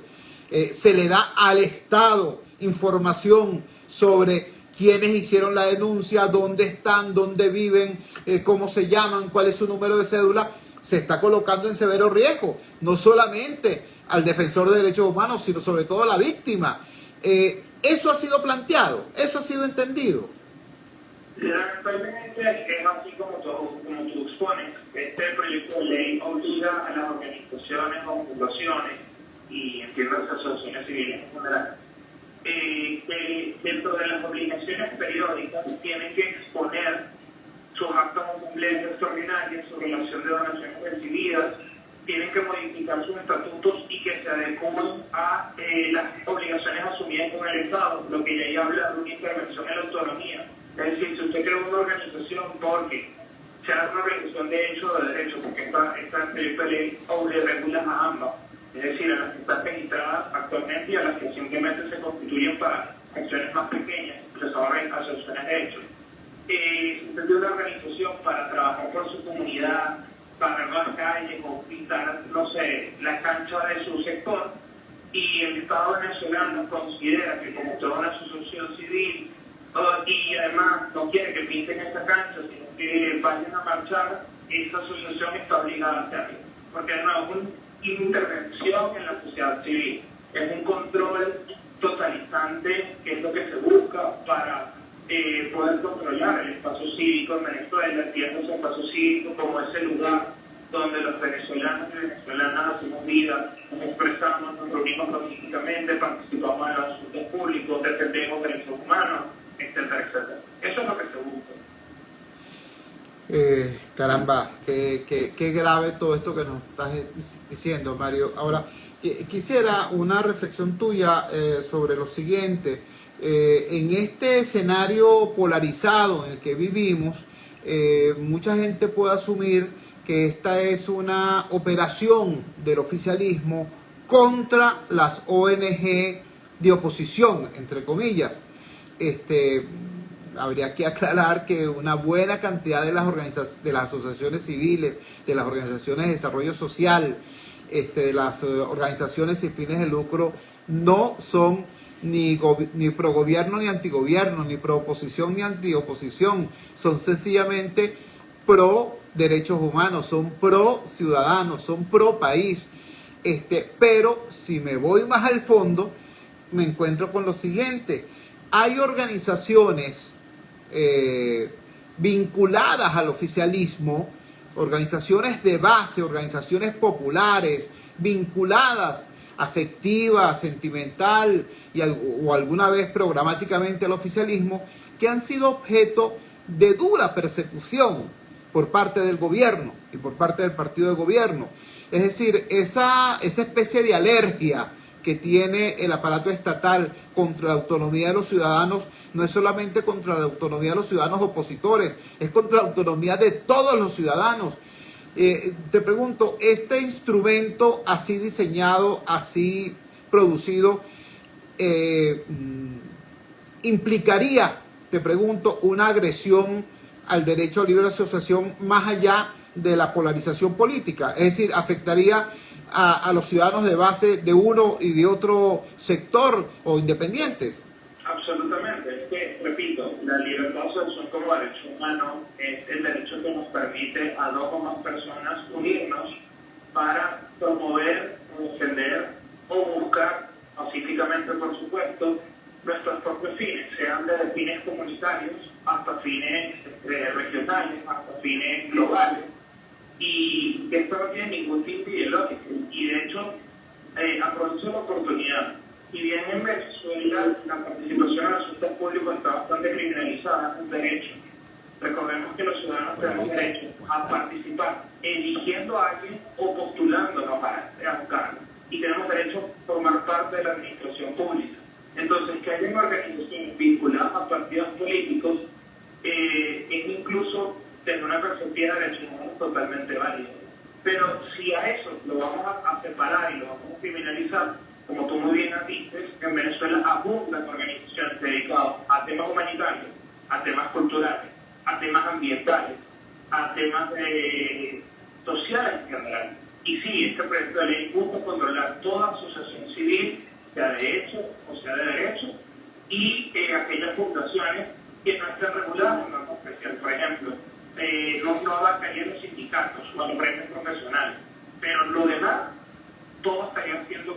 se le da al Estado información sobre quiénes hicieron la denuncia, dónde están, dónde viven, cómo se llaman, cuál es su número de cédula, se está colocando en severo riesgo, no solamente al defensor de derechos humanos, sino sobre todo a la víctima. Eso ha sido planteado, eso ha sido entendido. Lamentablemente es así como tú expones. Este proyecto de ley obliga a las organizaciones o fundaciones y entiendo las asociaciones civiles en general, que dentro de las obligaciones periódicas tienen que exponer sus actos de asambleas extraordinarias, su relación de donaciones recibidas, tienen que modificar sus estatutos y que se adecúen a las obligaciones asumidas con el Estado, lo que ya habla de una intervención en la autonomía. Es decir, si usted crea una organización porque sea una organización de hecho o de derecho, porque esta proyecto de ley regula a ambas, es decir, a las que están registradas actualmente y a las que simplemente se constituyen para acciones más pequeñas, que son asociaciones de hecho. Si usted tiene una organización para trabajar por su comunidad, para las calles o pintar, no sé, la cancha de su sector, y el Estado venezolano considera que como toda una asociación civil y además no quiere que pinten esta cancha, sino que vayan a marchar, esa asociación está obligada a hacerlo, porque no es una intervención en la sociedad civil, es un control totalizante, que es lo que se busca para poder controlar el espacio cívico en Venezuela, entiendo ese espacio cívico como ese lugar donde los venezolanos y venezolanas hacemos vida, nos expresamos, nos reunimos pacíficamente, participamos en los asuntos públicos, defendemos derechos humanos, etcétera, etcétera. Eso es lo que se busca. Caramba, qué grave todo esto que nos estás diciendo, Mario. Ahora, quisiera una reflexión tuya sobre lo siguiente. En este escenario polarizado en el que vivimos, mucha gente puede asumir que esta es una operación del oficialismo contra las ONG de oposición, entre comillas. Habría que aclarar que una buena cantidad de las asociaciones civiles, de las organizaciones de desarrollo social, de las organizaciones sin fines de lucro, no son ni pro gobierno ni antigobierno, ni pro oposición ni antioposición, son sencillamente pro derechos humanos, son pro ciudadanos, son pro país. Pero si me voy más al fondo, me encuentro con lo siguiente: hay organizaciones vinculadas al oficialismo, organizaciones de base, organizaciones populares, vinculadas afectiva, sentimental o alguna vez programáticamente al oficialismo, que han sido objeto de dura persecución por parte del gobierno y por parte del partido de gobierno. Es decir, esa especie de alergia que tiene el aparato estatal contra la autonomía de los ciudadanos no es solamente contra la autonomía de los ciudadanos opositores, es contra la autonomía de todos los ciudadanos. Te pregunto, ¿este instrumento así diseñado, así producido, implicaría, te pregunto, una agresión al derecho a libre asociación más allá de la polarización política? Es decir, ¿afectaría a los ciudadanos de base de uno y de otro sector o independientes? Absolutamente. Es que, repito, la libertad de asociación como derecho humano es el derecho que nos permite a dos o más personas unirnos para promover, defender o buscar pacíficamente, por supuesto, nuestros propios fines, sean desde fines comunitarios hasta fines regionales, hasta fines globales. Y esto no tiene ningún tinte ideológico. Y de hecho, aprovecho la oportunidad. Si bien en Venezuela la participación en asuntos públicos está bastante criminalizada, es un derecho. Recordemos que los ciudadanos tenemos derecho a participar eligiendo a alguien o postulándonos a un cargo. Y tenemos derecho a formar parte de la administración pública. Entonces, que haya una organización vinculada a partidos políticos es incluso desde una perspectiva de derechos humanos totalmente válido. Pero si a eso lo vamos a separar y lo vamos a criminalizar, como tú muy bien dices, en Venezuela abundan organizaciones dedicadas a temas humanitarios, a temas culturales, a temas ambientales, a temas sociales en general. Y sí, este proyecto de ley busca controlar toda asociación civil, sea de hecho o sea de derecho, y aquellas fundaciones que no estén reguladas en norma especial. Por ejemplo, no abarcarían los sindicatos o los gremios profesionales, pero lo demás, todo estaría siendo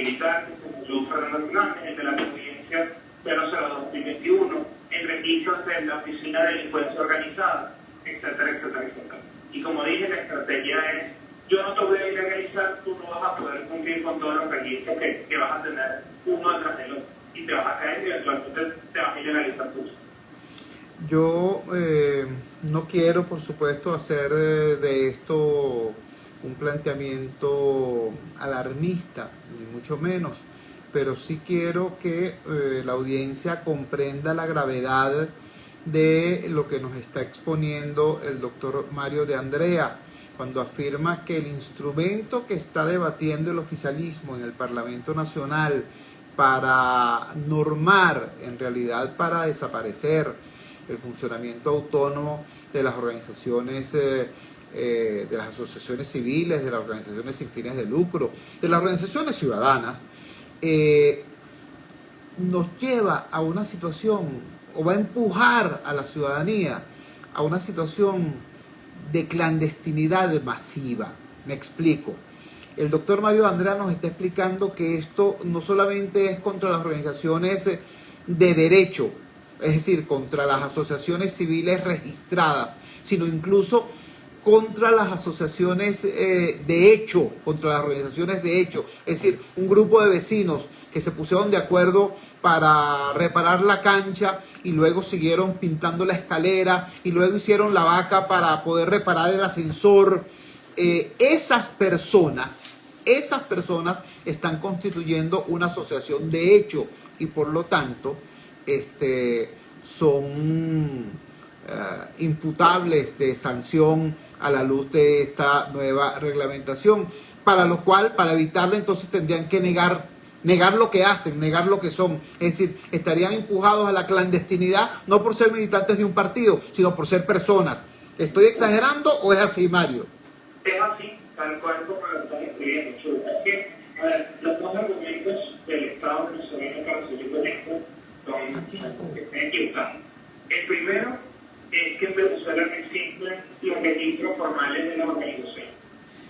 militar, que se murió Fernando Fernández, el de la audiencia 002-2021, en registros de la Oficina de Delincuencia Organizada, etcétera, etcétera, etcétera. Y como dije, la estrategia es, yo no te voy a ilegalizar, tú no vas a poder cumplir con todos los registros que vas a tener uno detrás del otro, y te vas a caer y eventualmente te vas a ilegalizar tú. Yo no quiero, por supuesto, hacer de esto un planteamiento alarmista, ni mucho menos, pero sí quiero que la audiencia comprenda la gravedad de lo que nos está exponiendo el doctor Mario de Andrea, cuando afirma que el instrumento que está debatiendo el oficialismo en el Parlamento Nacional para normar, en realidad para desaparecer el funcionamiento autónomo de las organizaciones, de las asociaciones civiles, de las organizaciones sin fines de lucro, de las organizaciones ciudadanas, nos lleva a una situación, o va a empujar a la ciudadanía a una situación de clandestinidad masiva. Me explico. El doctor Mario Andrea nos está explicando que esto no solamente es contra las organizaciones de derecho, es decir, contra las asociaciones civiles registradas, sino incluso contra las asociaciones de hecho, contra las organizaciones de hecho. Es decir, un grupo de vecinos que se pusieron de acuerdo para reparar la cancha y luego siguieron pintando la escalera y luego hicieron la vaca para poder reparar el ascensor. Esas personas están constituyendo una asociación de hecho y por lo tanto son imputables de sanción a la luz de esta nueva reglamentación, para lo cual, para evitarla, entonces tendrían que negar lo que hacen, negar lo que son. Es decir, estarían empujados a la clandestinidad no por ser militantes de un partido, sino por ser personas. ¿Estoy exagerando o es así, Mario? Es así, tal cual como lo están escribiendo. Es que, a ver, los dos argumentos del Estado venezolano para seguir con esto son equivocados. El primero es que en Venezuela no existen los registros formales de las organizaciones.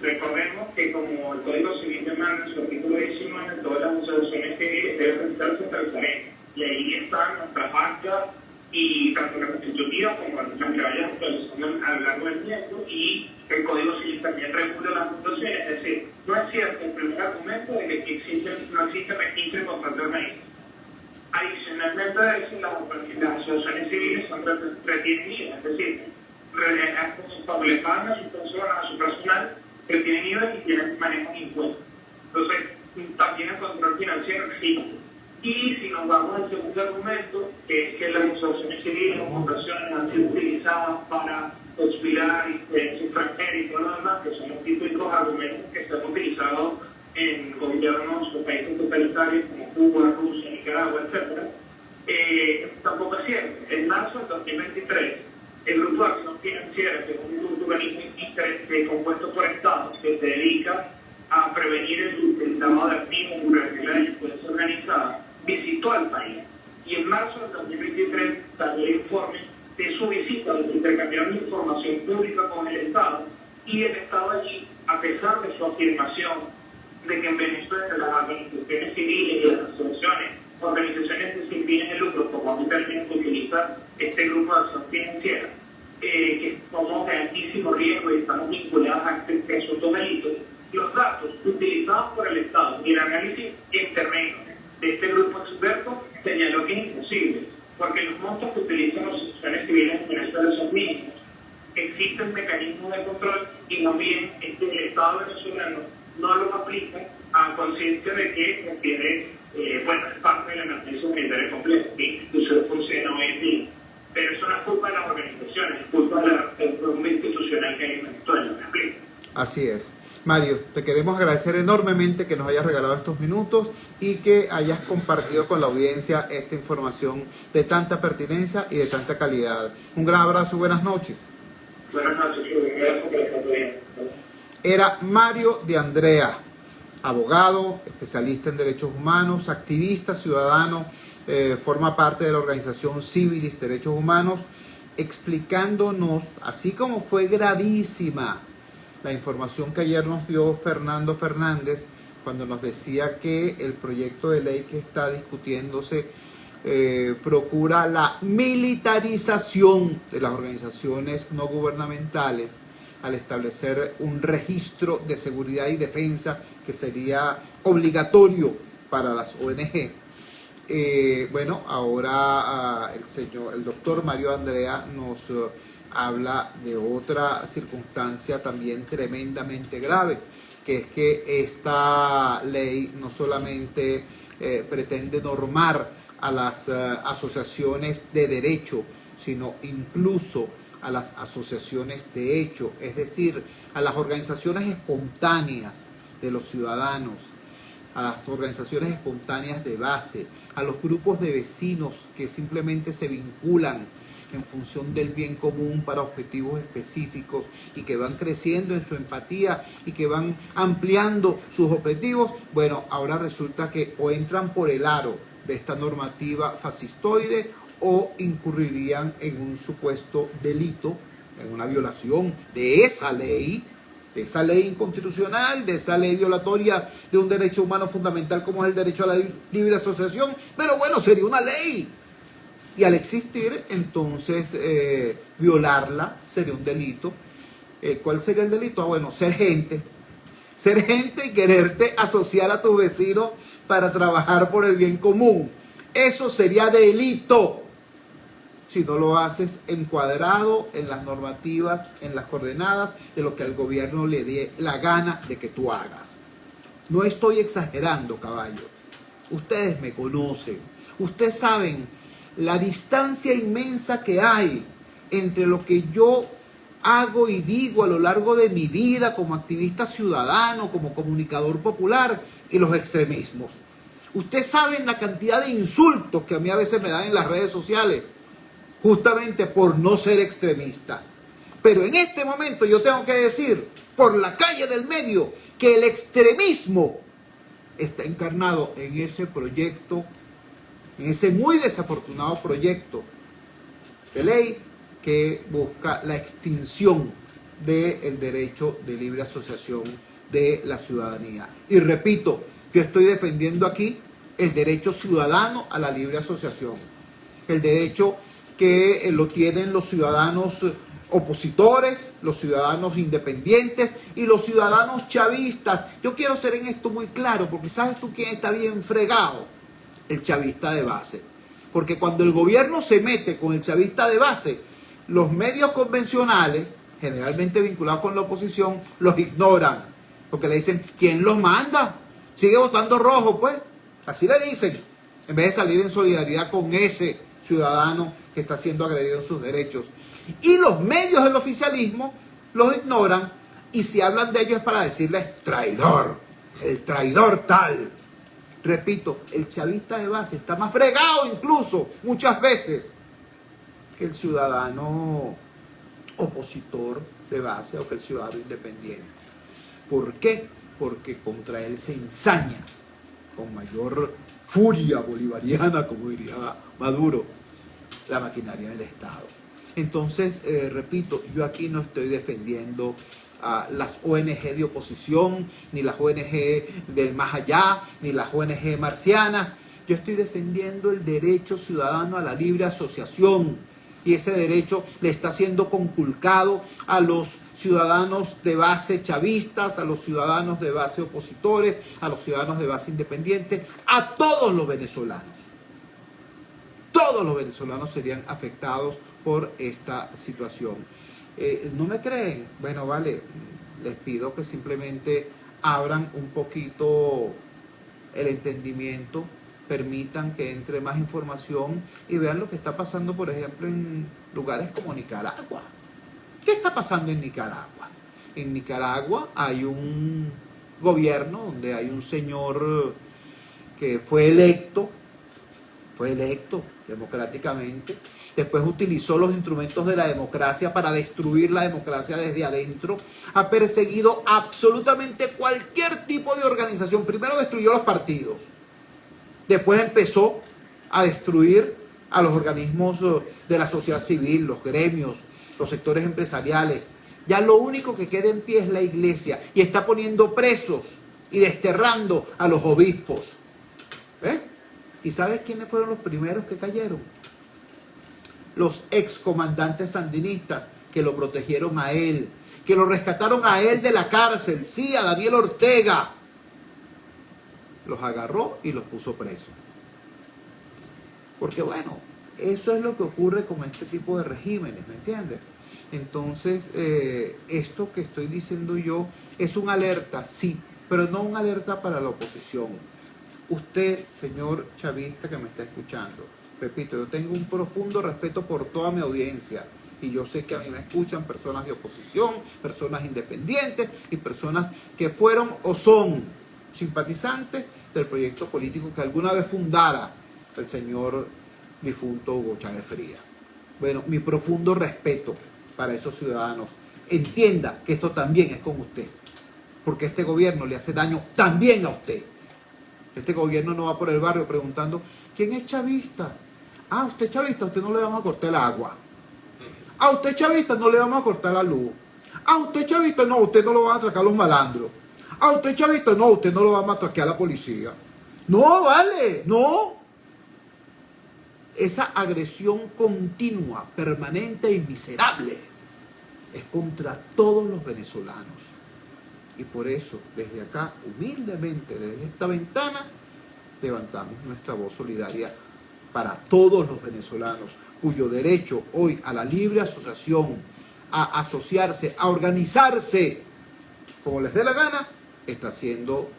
Recordemos que como el Código Civil demanda en su artículo 19, todas las asociaciones civiles deben registrarse centralmente. Y ahí están nuestras actas, y tanto la constitutiva como las que vayan actualizando a lo largo del tiempo, y el Código Civil también regula las fundaciones. Es decir, no es cierto el primer argumento de que no existe registro y control de organizaciones. Adicionalmente a eso, las asociaciones civiles son retienen, es decir, establecidas a su persona, a su personal, que tienen IVA y tienen manejo de impuestos. Entonces, también el control financiero existe. Y si nos vamos al segundo argumento, que es que las asociaciones civiles o fundaciones han sido utilizadas para conspirar influencia extranjera y todo lo demás, que son los típicos argumentos que se han utilizado en gobiernos o países totalitarios como Cuba, Rusia, Nicaragua, etc. Tampoco es cierto. En marzo del 2023, el Grupo de Acción Financiera, que es un grupo organismo compuesto por estados que se dedica a prevenir el lavado de activos durante la delincuencia organizada, visitó al país. Y en marzo del 2023 salió el informe de su visita, donde intercambiaron información pública con el Estado, y el Estado allí, a pesar de su afirmación de que en Venezuela las organizaciones civiles y las asociaciones, organizaciones sin fines de lucro, como un término que utiliza este grupo de acción financiera, que somos de altísimo riesgo y estamos vinculados a presuntos delitos, los datos utilizados por el Estado y el análisis en terreno de este grupo experto señaló que es imposible, porque los montos que utilizan las asociaciones civiles en Venezuela son mínimos. Existen mecanismos de control y más bien el Estado venezolano no los aplica a conciencia de que requiere, es parte de la emergencia humanitaria compleja, que incluso funciona hoy en día. Pero eso no es culpa de las organizaciones, es culpa del problema institucional que hay en Venezuela, ¿me explico? Así es. Mario, te queremos agradecer enormemente que nos hayas regalado estos minutos y que hayas compartido con la audiencia esta información de tanta pertinencia y de tanta calidad. Un gran abrazo y buenas noches. Buenas noches, gracias por estar bien. Era Mario de Andrea, abogado, especialista en derechos humanos, activista, ciudadano, forma parte de la organización Civilis Derechos Humanos, explicándonos, así como fue gravísima la información que ayer nos dio Fernando Fernández, cuando nos decía que el proyecto de ley que está discutiéndose procura la militarización de las organizaciones no gubernamentales al establecer un registro de seguridad y defensa que sería obligatorio para las ONG. Bueno, ahora el doctor Mario Andrea nos habla de otra circunstancia también tremendamente grave, que es que esta ley no solamente pretende normar a las asociaciones de derecho, sino incluso a las asociaciones de hecho, es decir, a las organizaciones espontáneas de los ciudadanos, a las organizaciones espontáneas de base, a los grupos de vecinos que simplemente se vinculan en función del bien común para objetivos específicos y que van creciendo en su empatía y que van ampliando sus objetivos. Bueno, ahora resulta que o entran por el aro de esta normativa fascistoide o incurrirían en un supuesto delito, en una violación de esa ley inconstitucional, de esa ley violatoria de un derecho humano fundamental como es el derecho a la libre asociación. Pero bueno, sería una ley. Y al existir, entonces, violarla sería un delito. ¿Cuál sería el delito? Ah, bueno, ser gente y quererte asociar a tus vecinos para trabajar por el bien común. Eso sería delito si no lo haces encuadrado en las normativas, en las coordenadas de lo que al gobierno le dé la gana de que tú hagas. No estoy exagerando, caballo. Ustedes me conocen. Ustedes saben la distancia inmensa que hay entre lo que yo hago y digo a lo largo de mi vida como activista ciudadano, como comunicador popular, y los extremismos. Ustedes saben la cantidad de insultos que a mí a veces me dan en las redes sociales, justamente por no ser extremista. Pero en este momento yo tengo que decir, por la calle del medio, que el extremismo está encarnado en ese proyecto, en ese muy desafortunado proyecto de ley que busca la extinción del derecho de libre asociación de la ciudadanía. Y repito, yo estoy defendiendo aquí el derecho ciudadano a la libre asociación, el derecho que lo tienen los ciudadanos opositores, los ciudadanos independientes y los ciudadanos chavistas. Yo quiero ser en esto muy claro, porque ¿sabes tú quién está bien fregado? El chavista de base. Porque cuando el gobierno se mete con el chavista de base, los medios convencionales, generalmente vinculados con la oposición, los ignoran. Porque le dicen, ¿quién los manda? Sigue votando rojo, pues. Así le dicen. En vez de salir en solidaridad con ese ciudadano que está siendo agredido en sus derechos. Y los medios del oficialismo los ignoran. Y si hablan de ellos es para decirles traidor. El traidor tal. Repito, el chavista de base está más fregado incluso muchas veces que el ciudadano opositor de base o que el ciudadano independiente. ¿Por qué? Porque contra él se ensaña con mayor furia bolivariana, como diría Maduro, la maquinaria del Estado. Entonces, repito, yo aquí no estoy defendiendo a las ONG de oposición, ni las ONG del más allá, ni las ONG marcianas. Yo estoy defendiendo el derecho ciudadano a la libre asociación. Y ese derecho le está siendo conculcado a los ciudadanos de base chavistas, a los ciudadanos de base opositores, a los ciudadanos de base independientes, a todos los venezolanos. Todos los venezolanos serían afectados por esta situación. ¿No me creen? Bueno, vale, les pido que simplemente abran un poquito el entendimiento, permitan que entre más información y vean lo que está pasando, por ejemplo, en lugares como Nicaragua. ¿Qué está pasando en Nicaragua? En Nicaragua hay un gobierno donde hay un señor que fue electo democráticamente, después utilizó los instrumentos de la democracia para destruir la democracia desde adentro, ha perseguido absolutamente cualquier tipo de organización. Primero destruyó los partidos, después empezó a destruir a los organismos de la sociedad civil, los gremios, los sectores empresariales. Ya lo único que queda en pie es la iglesia y está poniendo presos y desterrando a los obispos. ¿Ves? ¿Y sabes quiénes fueron los primeros que cayeron? Los excomandantes sandinistas que lo protegieron a él, que lo rescataron a él de la cárcel, sí, a Daniel Ortega. Los agarró y los puso presos. Porque bueno, eso es lo que ocurre con este tipo de regímenes, ¿me entiendes? Entonces, esto que estoy diciendo yo es una alerta, sí, pero no una alerta para la oposición. Usted, señor chavista que me está escuchando, repito, yo tengo un profundo respeto por toda mi audiencia y yo sé que a mí me escuchan personas de oposición, personas independientes y personas que fueron o son simpatizantes del proyecto político que alguna vez fundara el señor difunto Hugo Chávez Frías. Bueno, mi profundo respeto para esos ciudadanos. Entienda que esto también es con usted, porque este gobierno le hace daño también a usted. Este gobierno no va por el barrio preguntando, ¿quién es chavista? Ah, usted es chavista, a usted no le vamos a cortar el agua. A usted es chavista, no le vamos a cortar la luz. A usted es chavista, no, usted no lo van a atracar los malandros. A usted es chavista, no, usted no lo va a atracar a la policía. No, vale, no. Esa agresión continua, permanente y miserable es contra todos los venezolanos. Y por eso, desde acá, humildemente, desde esta ventana, levantamos nuestra voz solidaria para todos los venezolanos, cuyo derecho hoy a la libre asociación, a asociarse, a organizarse, como les dé la gana, está siendo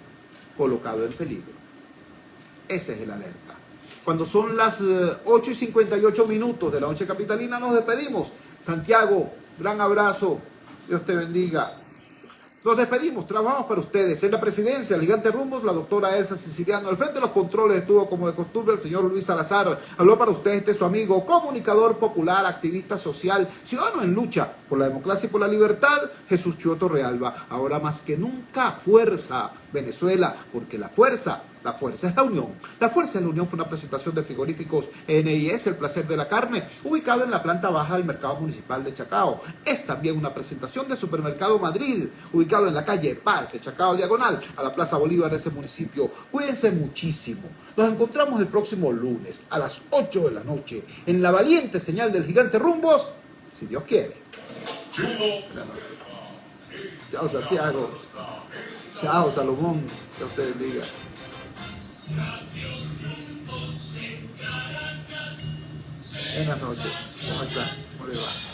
colocado en peligro. Ese es el alerta. Cuando son las 8:58 de la noche capitalina, nos despedimos. Santiago, gran abrazo. Dios te bendiga. Nos despedimos, trabajamos para ustedes. En la presidencia, el Gigante Rumbos, la doctora Elsa Siciliano. Al frente de los controles estuvo, como de costumbre, el señor Luis Salazar. Habló para ustedes su amigo, comunicador popular, activista social, ciudadano en lucha por la democracia y por la libertad, Jesús Chioto Realba. Ahora más que nunca, fuerza, Venezuela, porque la fuerza es la unión. La fuerza es la unión fue una presentación de frigoríficos NIS, el placer de la carne, ubicado en la planta baja del mercado municipal de Chacao. Es también una presentación de Supermercado Madrid, ubicado en la calle Paz de Chacao, diagonal a la Plaza Bolívar de ese municipio. Cuídense muchísimo. Nos encontramos el próximo lunes a las 8 de la noche en la valiente señal del Gigante Rumbos, si Dios quiere. Chao, Santiago. Chao, Salomón. Que usted bendiga. Buenas noches. ¿Cómo está? ¿Cómo le va?